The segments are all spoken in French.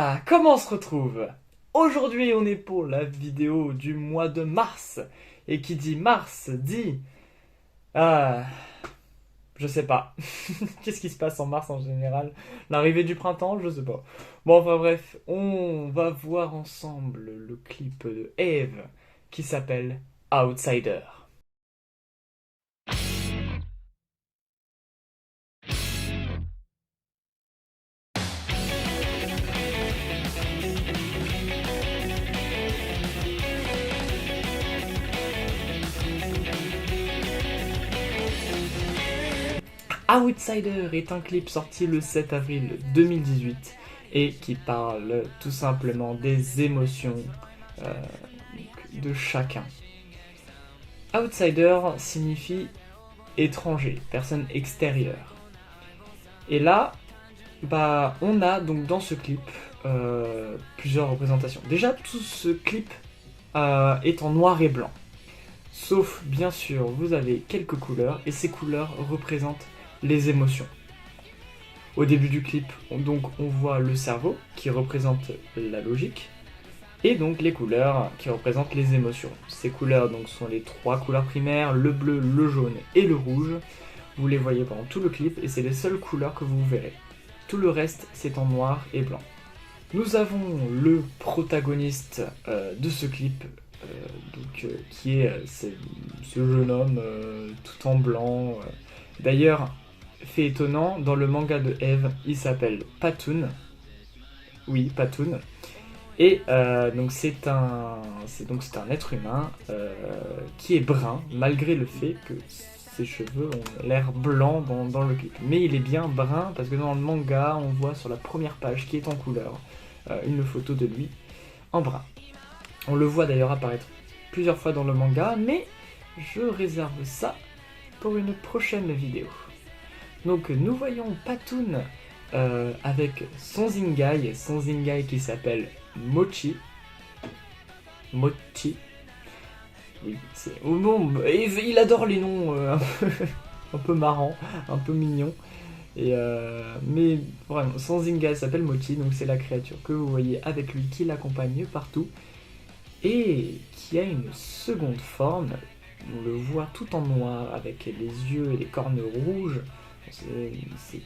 Ah, comment on se retrouve? Aujourd'hui, on est pour la vidéo du mois de mars. Et qui dit mars dit... Ah, je sais pas. Qu'est-ce qui se passe en mars en général? L'arrivée du printemps? Je sais pas. Bon, enfin bref, on va voir ensemble le clip de Eve qui s'appelle Outsider. Outsider est un clip sorti le 7 avril 2018 et qui parle tout simplement des émotions euh, de chacun. Outsider signifie étranger, personne extérieure. Et là, on a donc dans ce clip plusieurs représentations. Déjà, tout ce clip est en noir et blanc. Sauf, bien sûr, vous avez quelques couleurs, et ces couleurs représentent les émotions. Au début du clip, on voit le cerveau, qui représente la logique, et donc les couleurs qui représentent les émotions. Ces couleurs donc sont les trois couleurs primaires, le bleu, le jaune et le rouge. Vous les voyez pendant tout le clip, et c'est les seules couleurs que vous verrez. Tout le reste, c'est en noir et blanc. Nous avons le protagoniste de ce clip, qui est ce jeune homme tout en blanc. D'ailleurs, fait étonnant, dans le manga de Eve, il s'appelle Patoon. Oui, Patoon. Et donc c'est un être humain qui est brun, malgré le fait que ses cheveux ont l'air blancs dans le clip. Mais il est bien brun parce que dans le manga, on voit sur la première page qui est en couleur une photo de lui en brun. On le voit d'ailleurs apparaître plusieurs fois dans le manga, mais je réserve ça pour une prochaine vidéo. Donc nous voyons Patoon avec son Zingai qui s'appelle Mochi. Mochi. Oui, c'est... Oh bon, il adore les noms un peu marrants, un peu mignons. Mais vraiment, son Zingai s'appelle Mochi, donc c'est la créature que vous voyez avec lui qui l'accompagne partout. Et qui a une seconde forme, on le voit tout en noir avec les yeux et les cornes rouges. C'est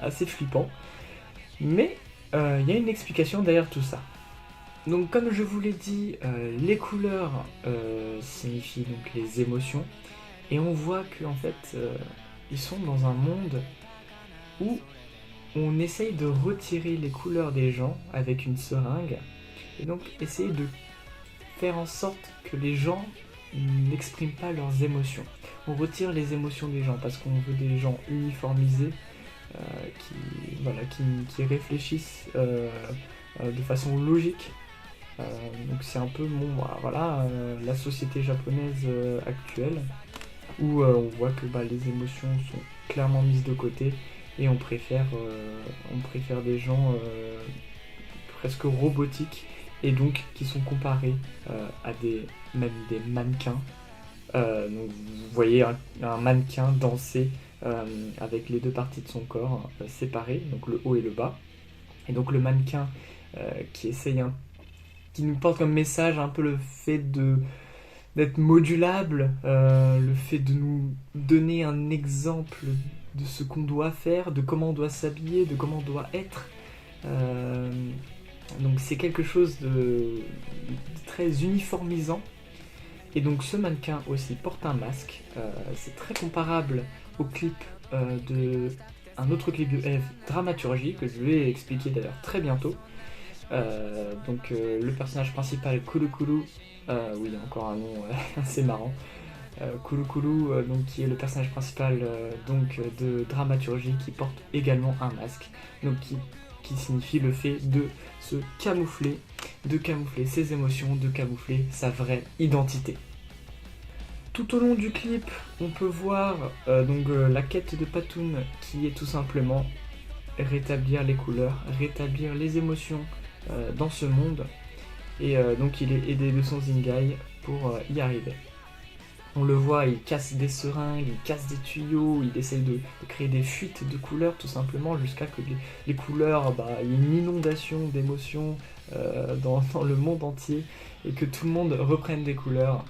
assez flippant. Mais il y a une explication derrière tout ça. Donc comme je vous l'ai dit, les couleurs signifient donc les émotions. Et on voit qu'en fait, ils sont dans un monde où on essaye de retirer les couleurs des gens avec une seringue. Et donc essayer de faire en sorte que les gens n'expriment pas leurs émotions. On retire les émotions des gens parce qu'on veut des gens uniformisés qui réfléchissent de façon logique. Donc c'est un peu la société japonaise actuelle où on voit que les émotions sont clairement mises de côté et on préfère des gens presque robotiques et donc qui sont comparés à même des mannequins. Donc vous voyez un mannequin danser avec les deux parties de son corps séparées, donc le haut et le bas. Et donc le mannequin qui nous porte comme message un peu le fait d'être modulable, le fait de nous donner un exemple de ce qu'on doit faire, de comment on doit s'habiller, de comment on doit être. Donc c'est quelque chose de très uniformisant. Et donc ce mannequin aussi porte un masque. C'est très comparable au clip de un autre clip de Eve, Dramaturgie, que je vais expliquer d'ailleurs très bientôt. Le personnage principal, Kulu Kulu, oui, encore un nom assez marrant. Kulu Kulu, qui est le personnage principal de Dramaturgie, qui porte également un masque, donc qui signifie le fait de se camoufler, de camoufler ses émotions, de camoufler sa vraie identité. Tout au long du clip, on peut voir la quête de Patoon qui est tout simplement rétablir les couleurs, rétablir les émotions dans ce monde. Et donc il est aidé de son Zingai pour y arriver. On le voit, il casse des seringues, il casse des tuyaux, il essaye de créer des fuites de couleurs tout simplement jusqu'à que les couleurs, il y ait une inondation d'émotions dans le monde entier et que tout le monde reprenne des couleurs.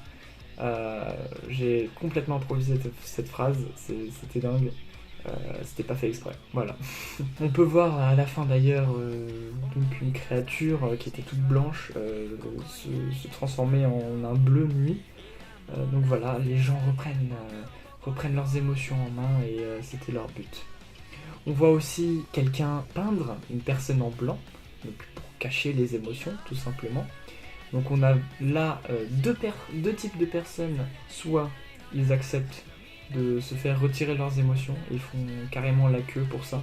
J'ai complètement improvisé cette phrase, c'était dingue. C'était pas fait exprès, voilà. On peut voir à la fin d'ailleurs donc une créature qui était toute blanche se transformer en un bleu nuit. Donc voilà, les gens reprennent leurs émotions en main et c'était leur but. On voit aussi quelqu'un peindre une personne en blanc, donc pour cacher les émotions tout simplement. Donc on a là deux types de personnes, soit ils acceptent de se faire retirer leurs émotions et font carrément la queue pour ça,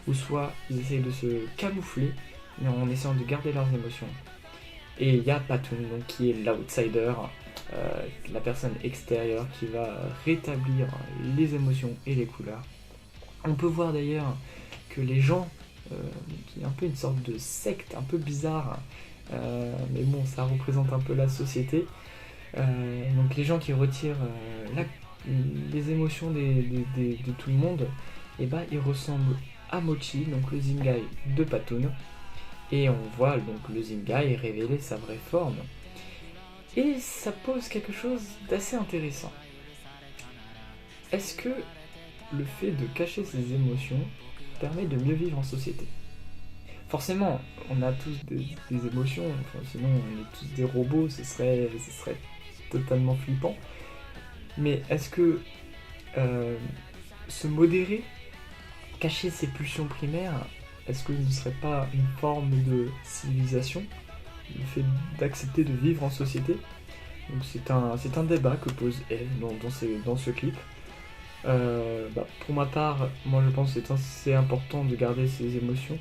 ou soit ils essayent de se camoufler mais en essayant de garder leurs émotions. Et il y a Patoun, donc, qui est l'outsider, la personne extérieure qui va rétablir les émotions et les couleurs. On peut voir d'ailleurs que les gens, qui est un peu une sorte de secte un peu bizarre, mais bon, ça représente un peu la société. Donc les gens qui retirent les émotions de tout le monde, et ils ressemblent à Mochi, donc le Zingai de Patoun. Et on voit donc le Zingai révéler sa vraie forme. Et ça pose quelque chose d'assez intéressant. Est-ce que le fait de cacher ses émotions permet de mieux vivre en société? Forcément, on a tous des émotions, sinon on est tous des robots, ce serait totalement flippant. Mais est-ce que se modérer, cacher ses pulsions primaires, est-ce qu'il ne serait pas une forme de civilisation, le fait d'accepter de vivre en société? Donc c'est un débat que pose Eve dans ce clip. Pour ma part, moi je pense que c'est assez important de garder ses émotions.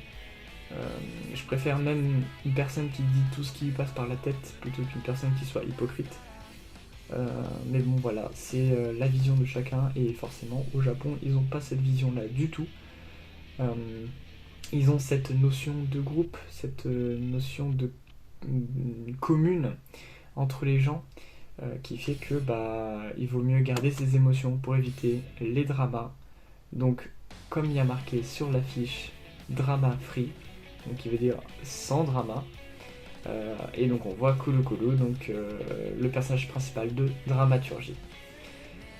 Je préfère même une personne qui dit tout ce qui lui passe par la tête plutôt qu'une personne qui soit hypocrite. Mais bon voilà, c'est la vision de chacun et forcément au Japon ils n'ont pas cette vision là du tout. Ils ont cette notion de groupe, cette notion de commune entre les gens qui fait que il vaut mieux garder ses émotions pour éviter les dramas. Donc comme il y a marqué sur l'affiche drama free, donc qui veut dire sans drama. Et donc on voit Kulu Kulu, donc le personnage principal de Dramaturgie.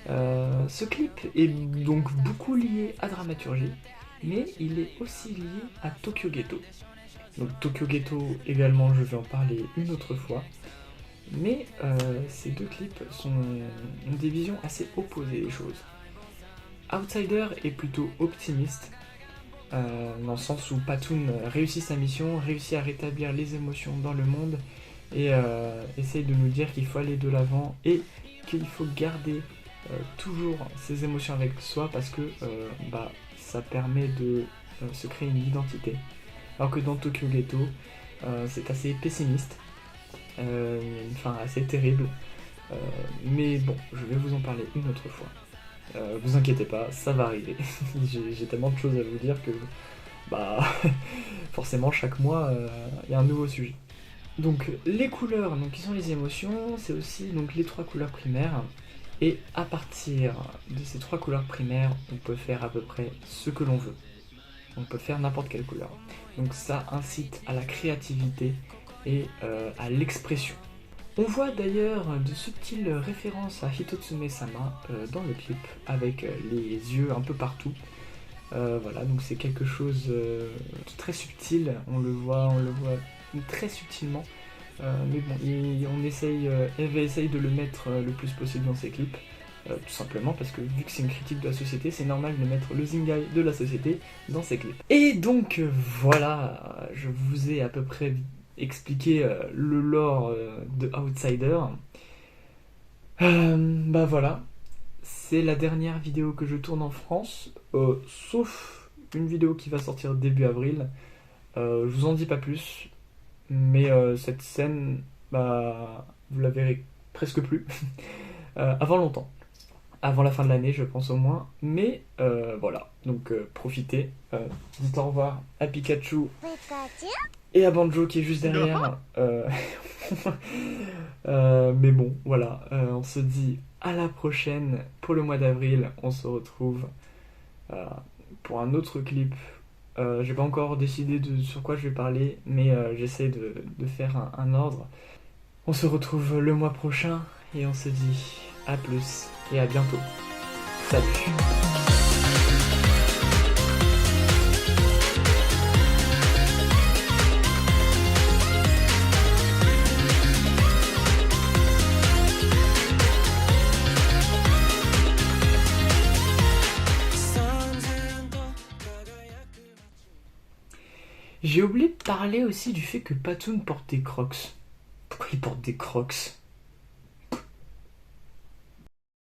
Ce clip est donc beaucoup lié à Dramaturgie, mais il est aussi lié à Tokyo Ghetto. Donc Tokyo Ghetto également, je vais en parler une autre fois. Mais ces deux clips ont des visions assez opposées des choses. Outsider est plutôt optimiste, dans le sens où Patoun réussit sa mission, réussit à rétablir les émotions dans le monde et essaye de nous dire qu'il faut aller de l'avant et qu'il faut garder toujours ses émotions avec soi parce que ça permet de se créer une identité. Alors que dans Tokyo Ghetto, c'est assez pessimiste, une fin assez terrible, mais bon, je vais vous en parler une autre fois. Vous inquiétez pas, ça va arriver. J'ai tellement de choses à vous dire que forcément chaque mois il y a un nouveau sujet. Donc les couleurs, donc, qui sont les émotions, c'est aussi donc, les trois couleurs primaires. Et à partir de ces trois couleurs primaires, on peut faire à peu près ce que l'on veut. On peut faire n'importe quelle couleur. Donc ça incite à la créativité et à l'expression. On voit d'ailleurs de subtiles références à Hitotsume-sama dans le clip, avec les yeux un peu partout. Voilà, donc c'est quelque chose de très subtil, on le voit très subtilement. Mais bon, Eve essaye de le mettre le plus possible dans ses clips, tout simplement parce que vu que c'est une critique de la société, c'est normal de mettre le Zingai de la société dans ses clips. Et donc voilà, je vous ai à peu près expliqué le lore de Outsider. Voilà, c'est la dernière vidéo que je tourne en France, sauf une vidéo qui va sortir début avril. Je vous en dis pas plus. Mais cette scène, vous la verrez presque plus, avant longtemps. Avant la fin de l'année, je pense au moins. Mais voilà, donc profitez. Dites au revoir à Pikachu et à Banjo qui est juste derrière. Mais bon, voilà, on se dit à la prochaine pour le mois d'avril. On se retrouve euh, pour un autre clip. J'ai pas encore décidé sur quoi je vais parler, mais j'essaie de faire un ordre. On se retrouve le mois prochain et on se dit à plus et à bientôt. Salut. J'ai oublié de parler aussi du fait que Patoun porte des crocs. Pourquoi il porte des crocs?